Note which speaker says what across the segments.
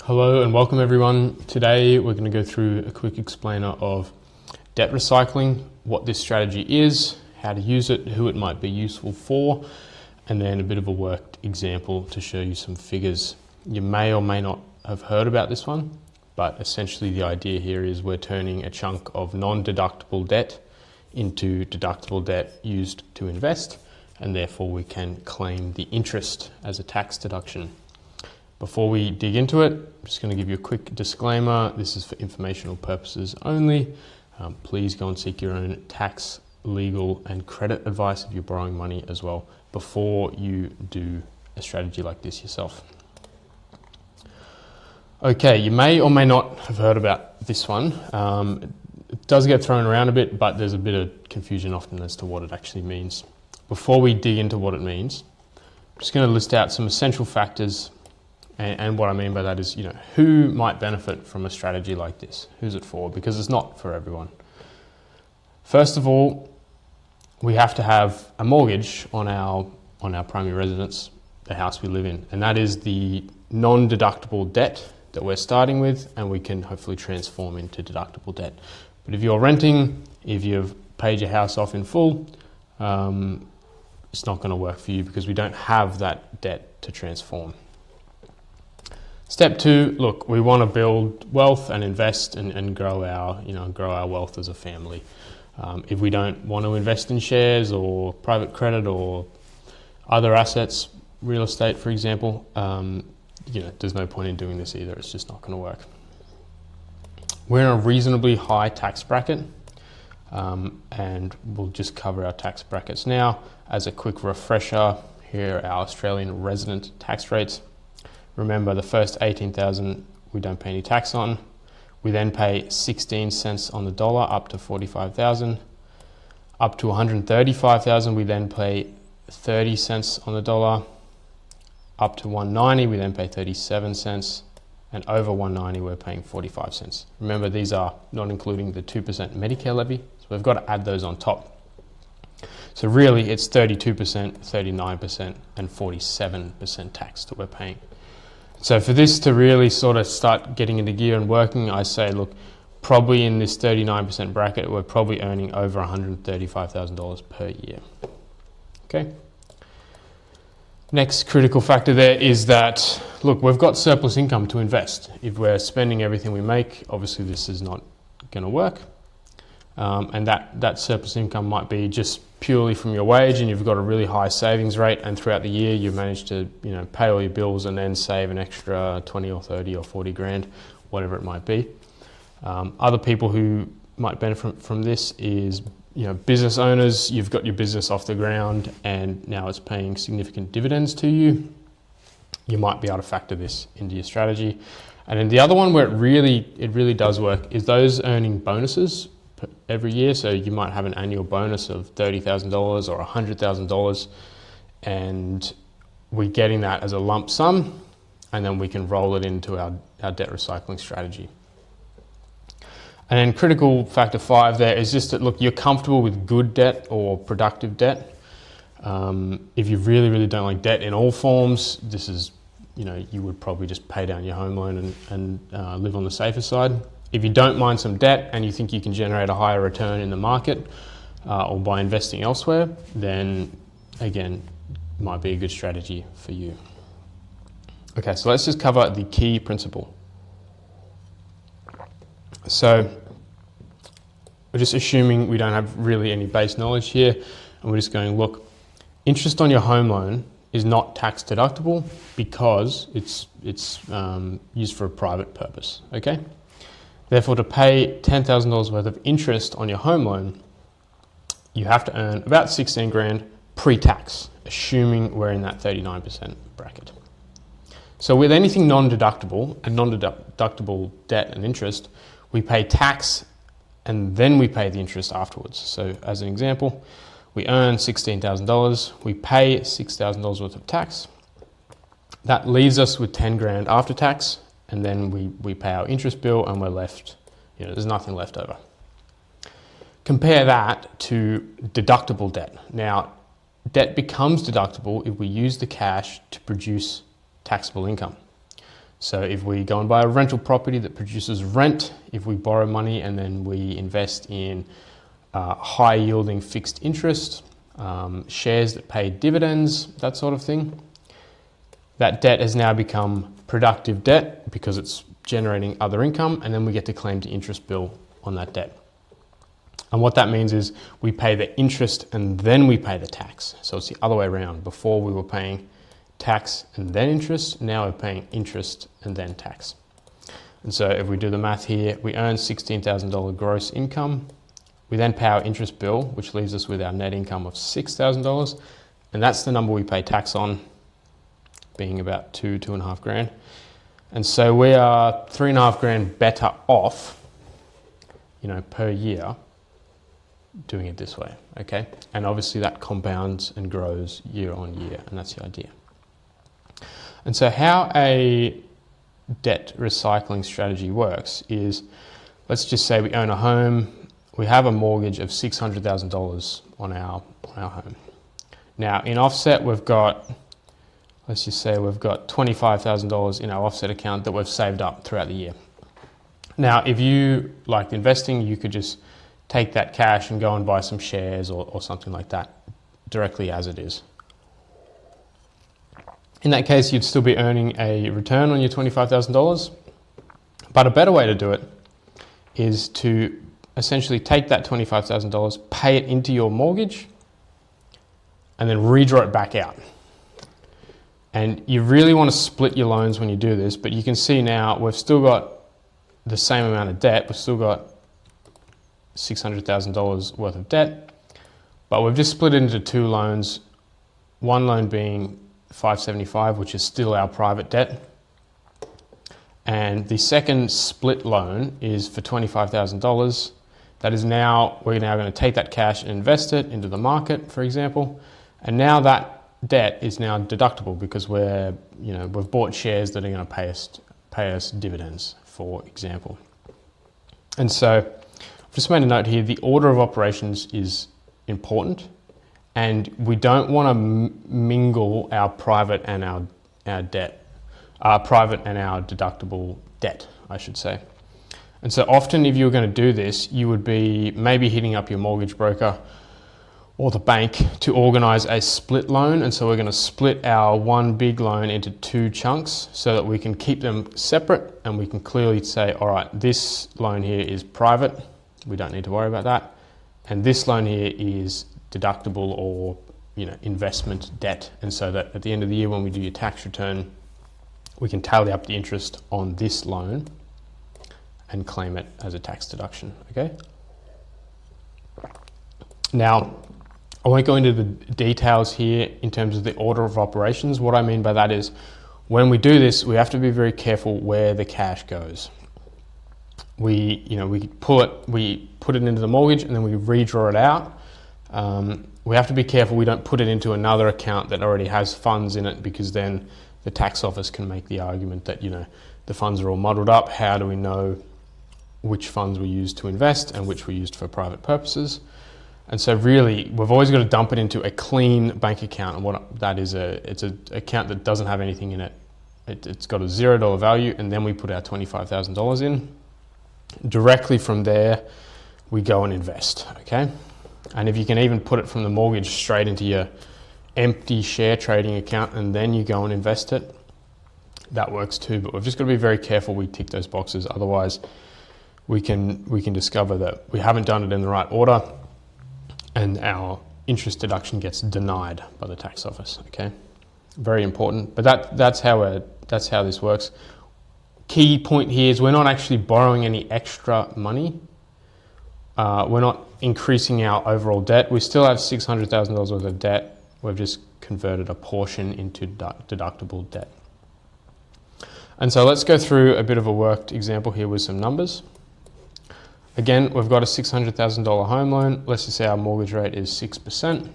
Speaker 1: Hello and welcome everyone. Today we're going to go through a quick explainer of debt recycling, what this strategy is, how to use it, who it might be useful for, and then a bit of a worked example to show you some figures. You may or may not have heard about this one, but essentially the idea here is we're turning a chunk of non-deductible debt into deductible debt used to invest, and therefore we can claim the interest as a tax deduction. Before we dig into it, I'm just going to give you a quick disclaimer. This is for informational purposes only. Please go and seek your own tax, legal and credit advice if you're borrowing money as well before you do a strategy like this yourself. Okay, you may or may not have heard about this one. It does get thrown around a bit, but there's a bit of confusion often as to what it actually means. Before we dig into what it means, I'm just going to list out some essential factors. And what I mean by that is, who might benefit from a strategy like this? Who's it for? Because it's not for everyone. First of all, we have to have a mortgage on our primary residence, the house we live in. And that is the non-deductible debt that we're starting with, and we can hopefully transform into deductible debt. But if you're renting, if you've paid your house off in full, it's not going to work for you because we don't have that debt to transform. Step two, look, we want to build wealth and invest and grow our wealth as a family. If we don't want to invest in shares or private credit or other assets, real estate, for example, there's no point in doing this either. It's just not going to work. We're in a reasonably high tax bracket, and we'll just cover our tax brackets now. As a quick refresher, here are our Australian resident tax rates. Remember, the first 18,000 we don't pay any tax on. We then pay 16 cents on the dollar up to 45,000. Up to 135,000 we then pay 30 cents on the dollar. Up to 190 we then pay 37 cents. And over 190 we're paying 45 cents. Remember, these are not including the 2% Medicare levy, so we've got to add those on top. So really it's 32%, 39% and 47% tax that we're paying. So for this to really sort of start getting into gear and working, I say, look, probably in this 39% bracket, we're probably earning over $135,000 per year. Okay. Next critical factor there is that, look, we've got surplus income to invest. If we're spending everything we make, obviously this is not going to work. And that surplus income might be just purely from your wage, and you've got a really high savings rate, and throughout the year you've managed to pay all your bills and then save an extra 20 or 30 or 40 grand, whatever it might be. Other people who might benefit from this is business owners. You've got your business off the ground and now it's paying significant dividends to you. You might be able to factor this into your strategy. And then the other one where it really does work is those earning bonuses every year. So you might have an annual bonus of $30,000 or $100,000, and we're getting that as a lump sum, and then we can roll it into our debt recycling strategy. And then critical factor 5 there is just that, look, you're comfortable with good debt or productive debt. If you really don't like debt in all forms, this is, you would probably just pay down your home loan and live on the safer side. If you don't mind some debt and you think you can generate a higher return in the market or by investing elsewhere, then again, might be a good strategy for you. Okay, so let's just cover the key principle. So we're just assuming we don't have really any base knowledge here, and we're just going, look, interest on your home loan is not tax deductible because it's used for a private purpose, okay? Therefore, to pay $10,000 worth of interest on your home loan, you have to earn about 16 grand pre-tax, assuming we're in that 39% bracket. So with anything non-deductible and non-deductible debt and interest, we pay tax and then we pay the interest afterwards. So as an example, we earn $16,000, we pay $6,000 worth of tax. That leaves us with 10 grand after tax, and then we pay our interest bill and we're left, there's nothing left over. Compare that to deductible debt. Now, debt becomes deductible if we use the cash to produce taxable income. So if we go and buy a rental property that produces rent, if we borrow money and then we invest in high yielding fixed interest, shares that pay dividends, that sort of thing, that debt has now become productive debt because it's generating other income, and then we get to claim the interest bill on that debt. And what that means is we pay the interest and then we pay the tax. So it's the other way around. Before we were paying tax and then interest, now we're paying interest and then tax. And so if we do the math here, we earn $16,000 gross income. We then pay our interest bill, which leaves us with our net income of $6,000. And that's the number we pay tax on, being about $2.5 grand. And so we are $3.5 grand better off, per year doing it this way, okay? And obviously that compounds and grows year on year, and that's the idea. And so how a debt recycling strategy works is, let's just say we own a home, we have a mortgage of $600,000 on our home. Now in offset let's just say we've got $25,000 in our offset account that we've saved up throughout the year. Now if you like investing, you could just take that cash and go and buy some shares or something like that directly as it is. In that case, you'd still be earning a return on your $25,000. But a better way to do it is to essentially take that $25,000, pay it into your mortgage, and then redraw it back out. And you really want to split your loans when you do this, but you can see now we've still got the same amount of debt. We've still got $600,000 worth of debt, but we've just split it into two loans. One loan being $575,000, which is still our private debt. And the second split loan is for $25,000. That is now, we're now going to take that cash and invest it into the market, for example. And now that debt is now deductible because we've bought shares that are going to pay us dividends, for example. And so I've just made a note here, the order of operations is important, and we don't want to mingle our private and our debt, private and our deductible debt, I should say. And so often if you were going to do this, you would be maybe hitting up your mortgage broker or the bank to organize a split loan. And so we're going to split our one big loan into two chunks so that we can keep them separate, and we can clearly say, all right, this loan here is private, we don't need to worry about that. And this loan here is deductible or investment debt. And so that at the end of the year, when we do your tax return, we can tally up the interest on this loan and claim it as a tax deduction, okay? Now, I won't go into the details here in terms of the order of operations. What I mean by that is when we do this, we have to be very careful where the cash goes. We put it into the mortgage and then we redraw it out. We have to be careful we don't put it into another account that already has funds in it, because then the tax office can make the argument that the funds are all muddled up. How do we know which funds we used to invest and which we used for private purposes? And so really, we've always got to dump it into a clean bank account. And what that is, it's an account that doesn't have anything in it. It's got a $0 value, and then we put our $25,000 in. Directly from there, we go and invest, okay? And if you can even put it from the mortgage straight into your empty share trading account and then you go and invest it, that works too. But we've just got to be very careful we tick those boxes. Otherwise, we can discover that we haven't done it in the right order, and our interest deduction gets denied by the tax office, okay? Very important, but that's how this works. Key point here is we're not actually borrowing any extra money. We're not increasing our overall debt. We still have $600,000 worth of debt. We've just converted a portion into deductible debt. And so let's go through a bit of a worked example here with some numbers. Again, we've got a $600,000 home loan. Let's just say our mortgage rate is 6%. And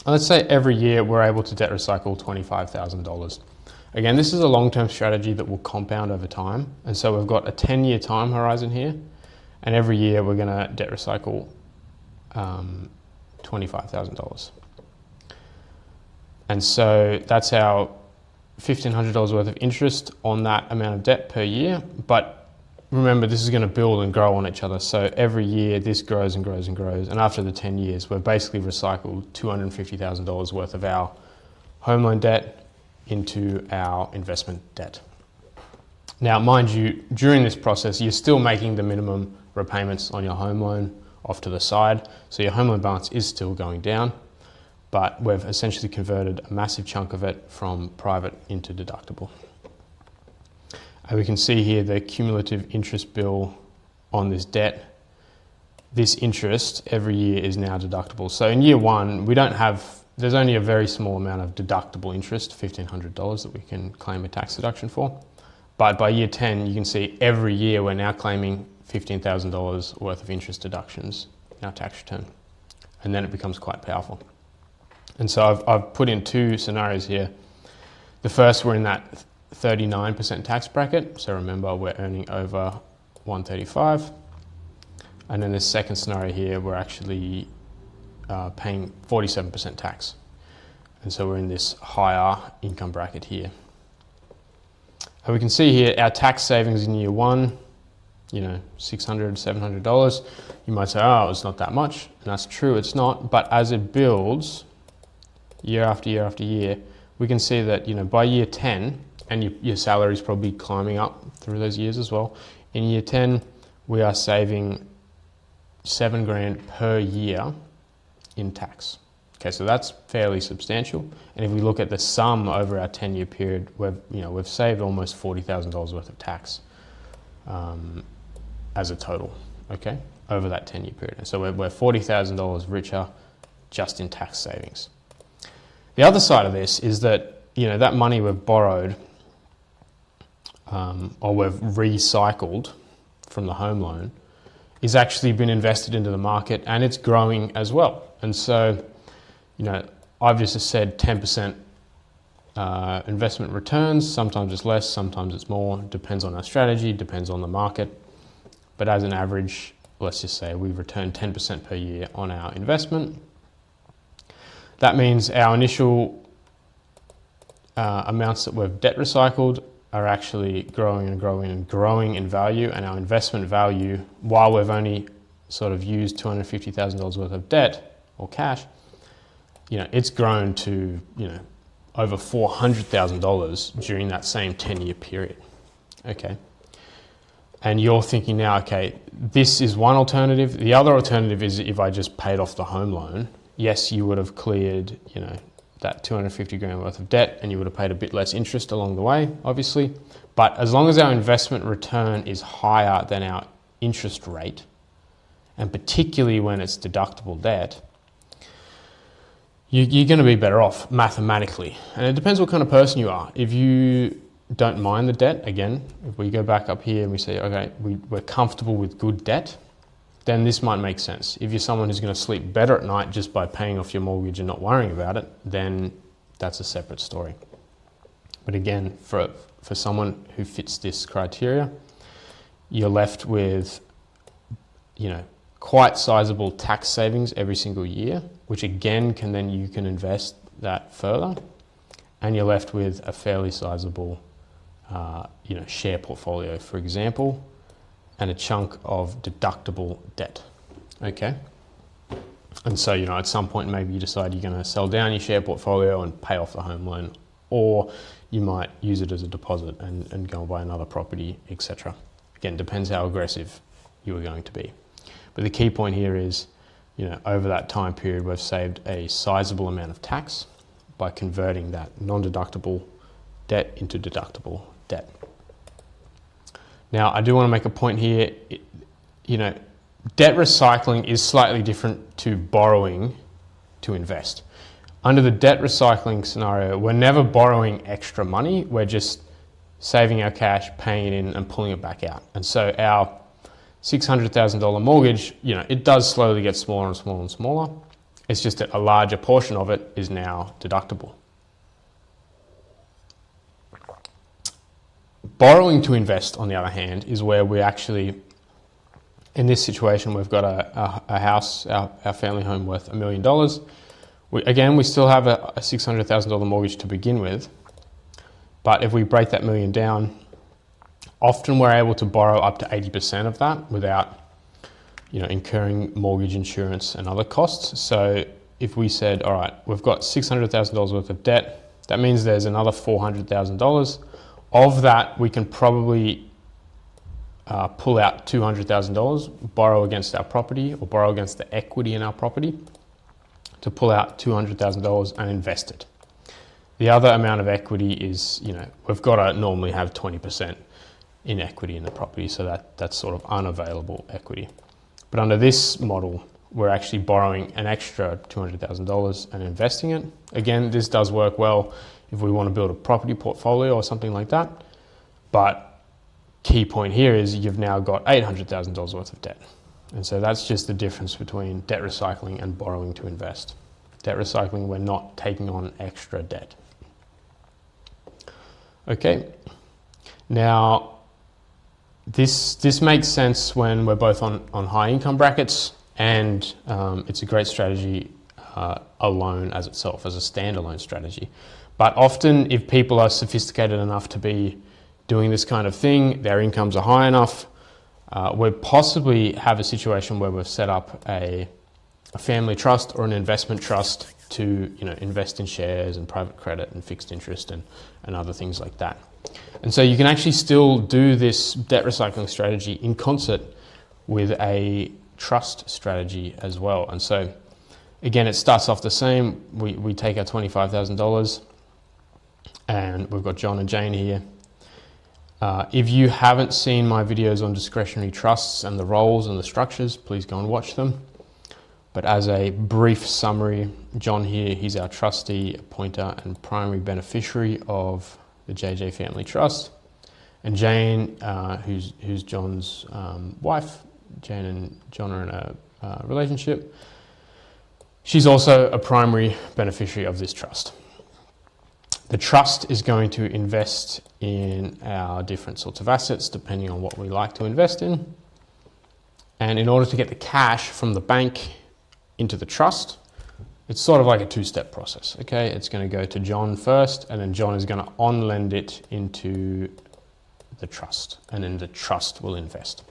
Speaker 1: let's say every year we're able to debt recycle $25,000. Again, this is a long-term strategy that will compound over time. And so we've got a 10-year time horizon here. And every year we're going to debt recycle $25,000. And so that's our $1,500 worth of interest on that amount of debt per year, but remember, this is going to build and grow on each other. So every year this grows and grows and grows. And after the 10 years, we've basically recycled $250,000 worth of our home loan debt into our investment debt. Now, mind you, during this process, you're still making the minimum repayments on your home loan off to the side. So your home loan balance is still going down, but we've essentially converted a massive chunk of it from private into deductible. And we can see here the cumulative interest bill on this debt. This interest every year is now deductible. So in year one, there's only a very small amount of deductible interest, $1,500 that we can claim a tax deduction for. But by year 10, you can see every year we're now claiming $15,000 worth of interest deductions in our tax return. And then it becomes quite powerful. And so I've put in two scenarios here. The first, we're in that 39% tax bracket. So remember, we're earning over 135. And then the second scenario here, we're actually paying 47% tax. And so we're in this higher income bracket here. And we can see here our tax savings in year one, $600, $700. You might say, oh, it's not that much. And that's true, it's not. But as it builds year after year after year, we can see that, by year 10, and your salary is probably climbing up through those years as well. In year 10, we are saving $7,000 per year in tax. Okay, so that's fairly substantial. And if we look at the sum over our 10-year period, we've saved almost $40,000 worth of tax as a total, okay, over that 10-year period. And so we're $40,000 richer just in tax savings. The other side of this is that, that money we've borrowed or we've recycled from the home loan is actually been invested into the market and it's growing as well. And so, I've just said 10% investment returns. Sometimes it's less, sometimes it's more. Depends on our strategy, depends on the market. But as an average, let's just say we return 10% per year on our investment. That means our initial amounts that we've debt recycled are actually growing and growing and growing in value, and our investment value, while we've only sort of used $250,000 worth of debt or cash, it's grown to, over $400,000 during that same 10-year period. Okay. And you're thinking now, okay, this is one alternative. The other alternative is if I just paid off the home loan, yes, you would have cleared, that $250,000 worth of debt, and you would have paid a bit less interest along the way, obviously. But as long as our investment return is higher than our interest rate, and particularly when it's deductible debt, you're going to be better off mathematically. And it depends what kind of person you are. If you don't mind the debt, again, if we go back up here and we say, okay, we're comfortable with good debt, then this might make sense. If you're someone who's going to sleep better at night just by paying off your mortgage and not worrying about it, then that's a separate story. But again, for someone who fits this criteria, you're left with, quite sizable tax savings every single year, which again you can invest that further, and you're left with a fairly sizable share portfolio, for example, and a chunk of deductible debt. Okay. And so, at some point maybe you decide you're going to sell down your share portfolio and pay off the home loan, or you might use it as a deposit and go and buy another property, etc. Again, depends how aggressive you are going to be. But the key point here is, over that time period, we've saved a sizable amount of tax by converting that non-deductible debt into deductible debt. Now, I do want to make a point here, debt recycling is slightly different to borrowing to invest. Under the debt recycling scenario, we're never borrowing extra money, we're just saving our cash, paying it in and pulling it back out. And so our $600,000 mortgage, it does slowly get smaller and smaller and smaller. It's just that a larger portion of it is now deductible. Borrowing to invest, on the other hand, is where we actually, in this situation, we've got a house, our family home worth $1 million. We still have a $600,000 mortgage to begin with, But if we break that million down, often we're able to borrow up to 80% of that without, incurring mortgage insurance and other costs. So if we said, all right, we've got $600,000 worth of debt, that means there's another $400,000. Of that, we can probably pull out $200,000, borrow against our property or borrow against the equity in our property to pull out $200,000 and invest it. The other amount of equity is, we've got to normally have 20% in equity in the property, so that's sort of unavailable equity. But under this model, we're actually borrowing an extra $200,000 and investing it. Again, this does work well if we want to build a property portfolio or something like that. But key point here is you've now got $800,000 worth of debt. And so that's just the difference between debt recycling and borrowing to invest. Debt recycling, we're not taking on extra debt. Okay, now this makes sense when we're both on high income brackets, and it's a great strategy alone as itself, as a standalone strategy. But often if people are sophisticated enough to be doing this kind of thing, their incomes are high enough, we possibly have a situation where we've set up a family trust or an investment trust to invest in shares and private credit and fixed interest and other things like that. And so you can actually still do this debt recycling strategy in concert with a trust strategy as well. And so again, it starts off the same. We take our $25,000 and we've got John and Jane here. If you haven't seen my videos on discretionary trusts and the roles and the structures, please go and watch them. But as a brief summary, John here, he's our trustee, appointer, and primary beneficiary of the JJ Family Trust. And Jane, who's John's wife, Jane and John are in a relationship. She's also a primary beneficiary of this trust. The trust is going to invest in our different sorts of assets depending on what we like to invest in. And in order to get the cash from the bank into the trust, it's sort of like a two-step process, okay? It's going to go to John first, and then John is going to on-lend it into the trust, and then the trust will invest.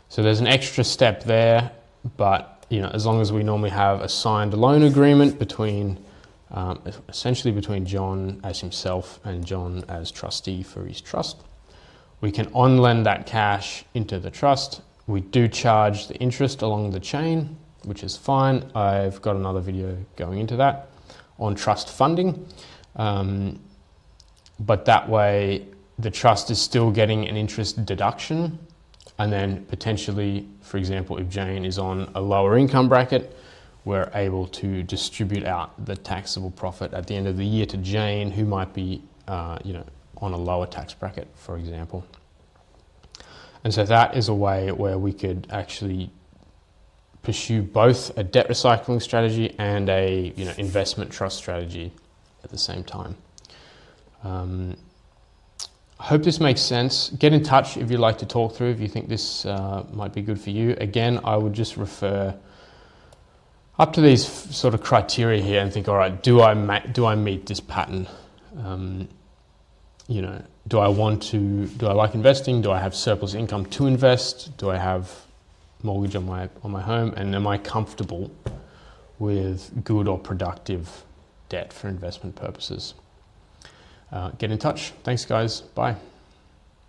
Speaker 1: So there's an extra step there, but as long as we normally have a signed loan agreement between essentially between John as himself and John as trustee for his trust, we can on-lend that cash into the trust. We do charge the interest along the chain, which is fine. I've got another video going into that on trust funding. But that way the trust is still getting an interest deduction, and then potentially, for example, if Jane is on a lower income bracket, we're able to distribute out the taxable profit at the end of the year to Jane, who might be on a lower tax bracket, for example. And so that is a way where we could actually pursue both a debt recycling strategy and a investment trust strategy at the same time. I hope this makes sense. Get in touch if you'd like to talk through, if you think this might be good for you. Again, I would just refer up to these sort of criteria here and think, all right, do I meet this pattern? Do I like investing? Do I have surplus income to invest? Do I have mortgage on my home? And am I comfortable with good or productive debt for investment purposes? Get in touch. Thanks, guys. Bye.